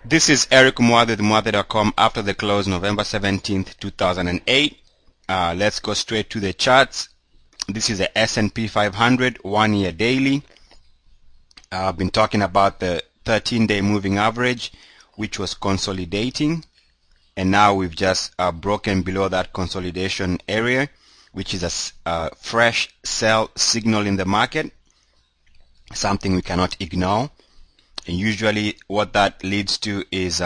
This is Eric Muathe, Muathe.com, after the close November 17th, 2008. Let's go straight to the charts. This is the S&P 500 1-year daily. I've been talking about the 13-day moving average, which was consolidating, and now we've just broken below that consolidation area, which is a fresh sell signal in the market, something we cannot ignore. And usually what that leads to is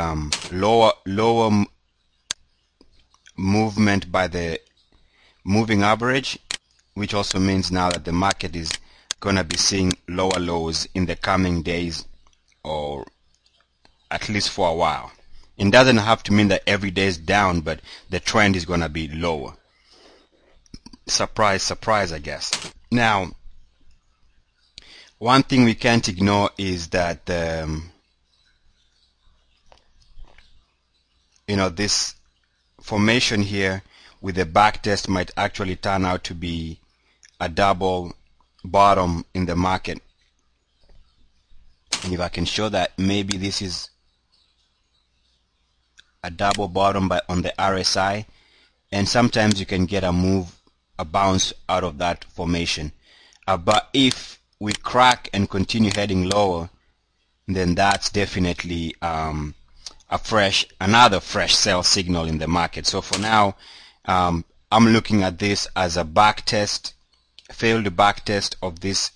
lower movement by the moving average, which also means now that the market is going to be seeing lower lows in the coming days, or at least for a while. It doesn't have to mean that every day is down, but the trend is going to be lower. Surprise, surprise, I guess. Now, one thing we can't ignore is that this formation here with the back test might actually turn out to be a double bottom in the market. And if I can show that, maybe this is a double bottom on the RSI, and sometimes you can get a bounce out of that formation. But if we crack and continue heading lower, then that's definitely another fresh sell signal in the market. So for now, I'm looking at this as a back test, failed back test of this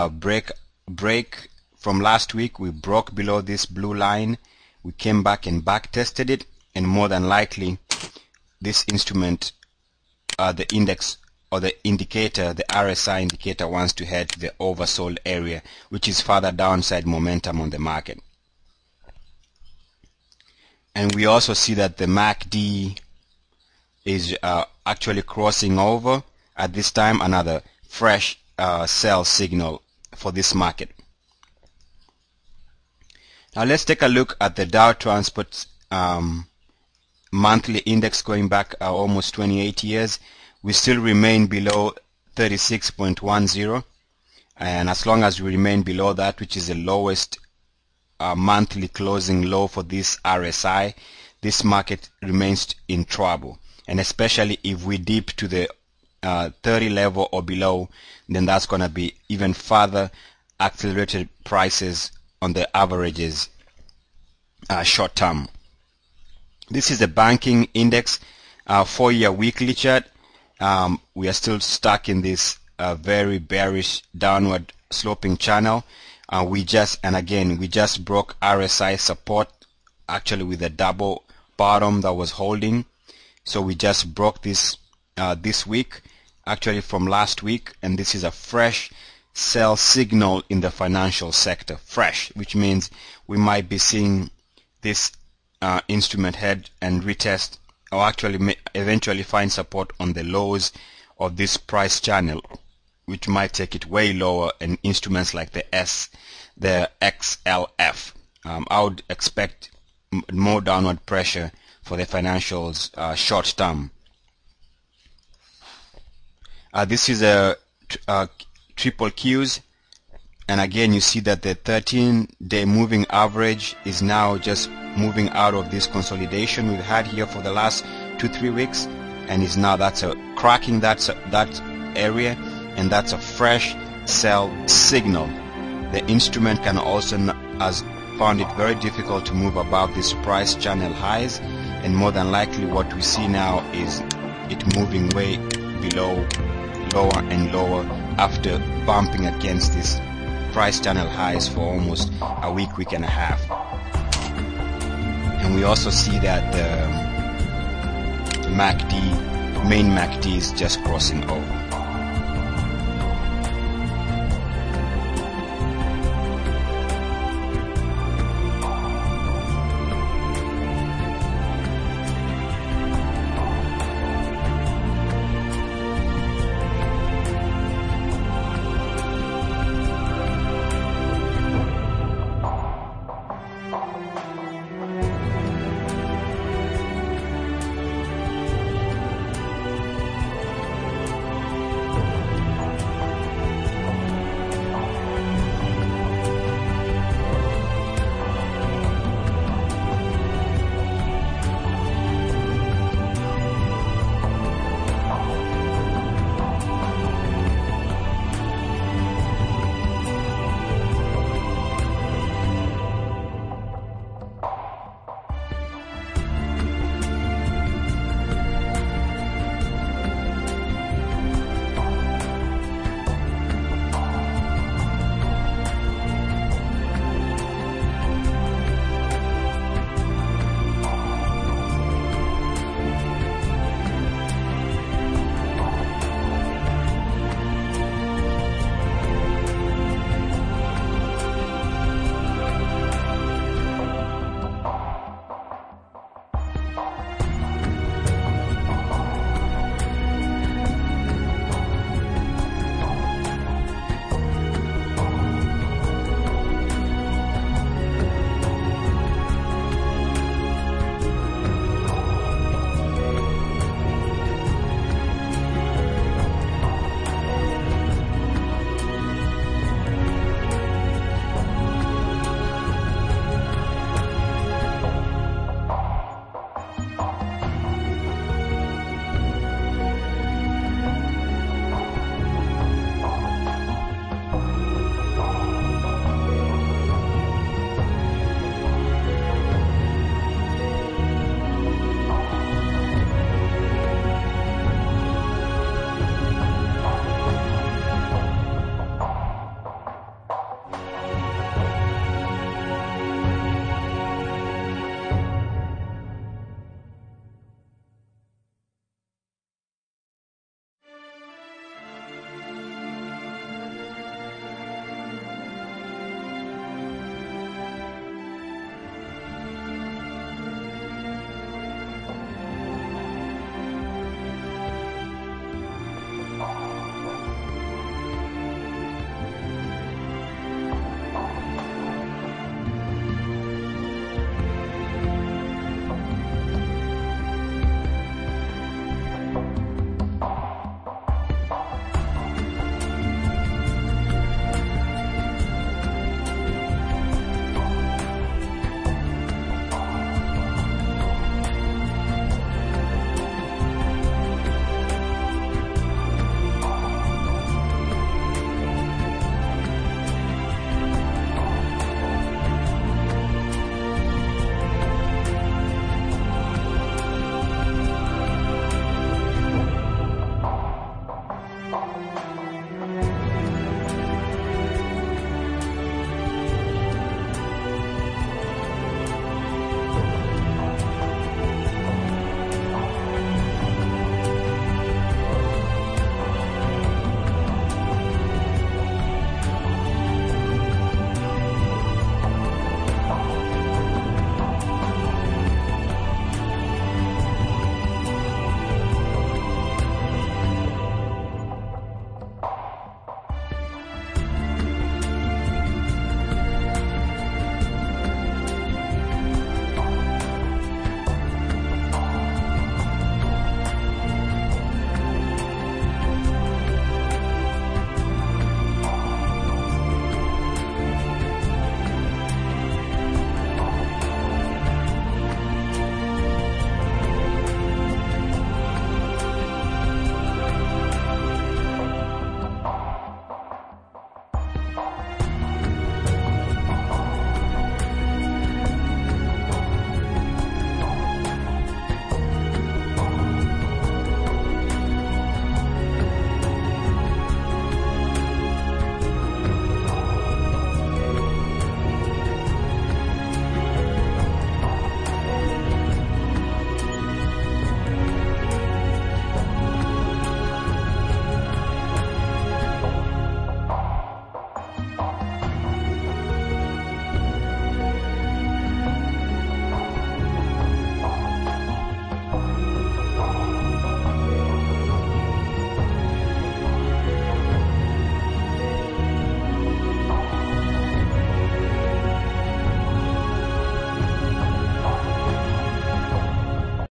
break from last week. We broke below this blue line, we came back and back tested it, and more than likely this instrument, the index or the indicator, the RSI indicator, wants to head to the oversold area, which is further downside momentum on the market. And we also see that the MACD is actually crossing over at this time, another fresh sell signal for this market. Now let's take a look at the Dow Transport monthly index going back almost 28 years. We still remain below 36.10, and as long as we remain below that, which is the lowest monthly closing low for this RSI, this market remains in trouble. And especially if we dip to the 30 level or below, then that's going to be even further accelerated prices on the averages short term. This is the banking index 4-year weekly chart. We are still stuck in this very bearish downward sloping channel. We just broke RSI support, actually with a double bottom that was holding. So we just broke this this week, actually from last week, and this is a fresh sell signal in the financial sector. Fresh, which means we might be seeing this instrument head and retest, or actually eventually find support on the lows of this price channel, which might take it way lower in instruments like the XLF. I would expect more downward pressure for the financials short term. This is a triple Qs, and again you see that the 13-day moving average is now just moving out of this consolidation we've had here for the last 2-3 weeks, and is now cracking that area, and that's a fresh sell signal. The instrument can also has found it very difficult to move above this price channel highs, and more than likely what we see now is it moving way below, lower and lower, after bumping against this price channel highs for almost a week and a half. And we also see that the main MACD is just crossing over.